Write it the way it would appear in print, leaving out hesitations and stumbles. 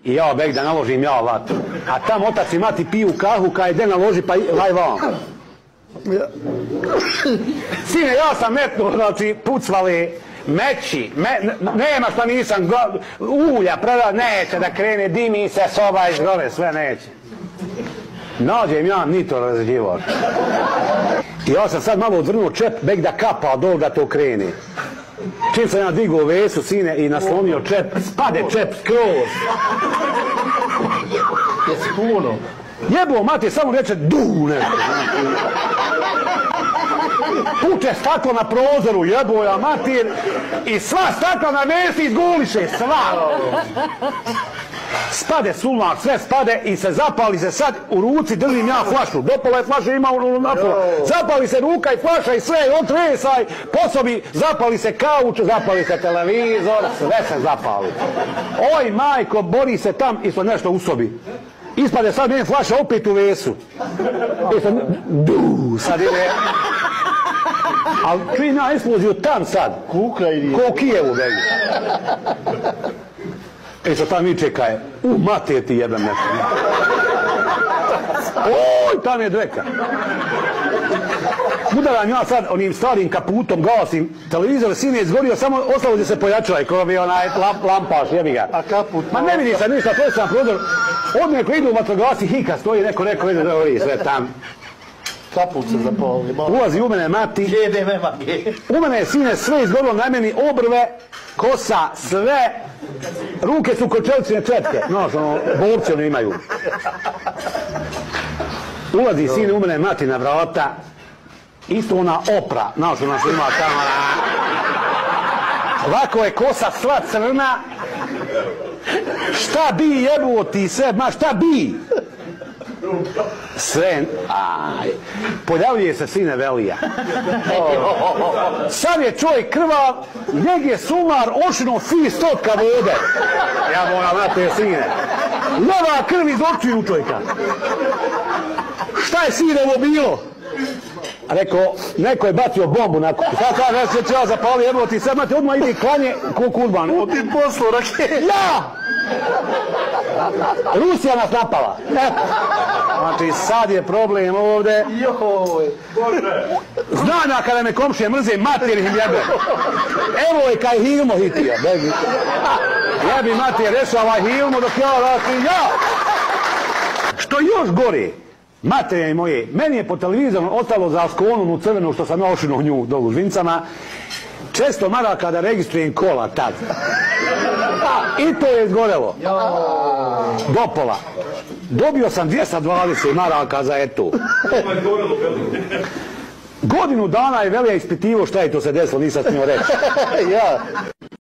I ja beg da naložim ja vatru. A tam otac i mati piju kahu, kaj de naloži pa vaj vam. Sine, ja sam metnuo, znači, pucvali meći, nema šta nisam, ulja, neće da krene, dimi se, soba izgore, sve neće. Nađem ja nitro razđivač. I ja sam sad malo odvrnuo čep, beg da kapa dol da to krene. Čim sam ja digao vesu, sine, i naslonio čep, spade čep skroz. Jesi puno? Jebo, mati, samo reče du nešto. Puče staklo na prozoru, jebo ja matir, i sva stakla na vesi izguliše, sva. Spade sulmak, sve spade i se zapali se sad u ruci, držim ja flašu, dopola je flaša, ima napola, zapali se ruka i flaša i sve, otresaj, po sobi, zapali se kauč, zapali se televizor, sve se zapali. Oj majko, bori se tam ispod nešto u sobi. Ispade sad meni flaša opet u vesu. Sad ide. Ali čim ja eksploziju tam sad. Kuka ili... Ko u Kijevu, begi. I sad tam mi čekaje. Mater ti jebem nešto. Oj, tam je dreka. Udaram ja sad onim starim kaputom, gasim televizor, sine je izgorio, samo ostalo da se pojačaj, ko bi onaj lampaš, jebi ga. A kaput? Ma ne vidi sad ništa, to je sam prozor. Od neko idu u vatrogasci, hika stoji, neko vidi da ovi sve tam. Kaput se zapali. Ulazi u mene mati. Jede me mage. U mene je sine sve izgorilo na meni, obrve, kosa, sve. Ruke su kočelicine četke. Znaš, ono, borci oni imaju. Ulazi sine u mene mati na vrata. Isto ona opra, znaš, ona što ima tamo. Ovako je kosa sva crna. Šta bi jebuo ti sve, ma šta bi? Sve, pojavljuje se sine Velija. Sad je čovjek krvav, njeg je sumar ošino svi stotka vode. Ja moram na te sine. Leva krv iz očiju čovjeka. Šta je sine ovo bilo? Rekao, neko je bacio bombu na kuću. Sad kaže, se će ja zapali, evo ti sad mate, odmah ide klanje ko kurban. O ti poslu rakete. Ja! Rusija nas napala. Znači, sad je problem ovdje. Joj. Znam ja kada me komšije mrze, mater im jebe. Evo je kaj Hilmo hitio. Jebi mater, rešava Hilmo dok ja vratim, ja! Što još gore, materije moje, meni je po televizoru ostalo za Askonu u crvenu što sam ja ošinuo nju dolu Žvincama, 600 maraka da registrujem kola tad. I to je izgorelo. Do pola. Dobio sam 220 maraka za eto. Godinu dana je Velija ispitivo šta je to se desilo, nisam smio reći. Ja.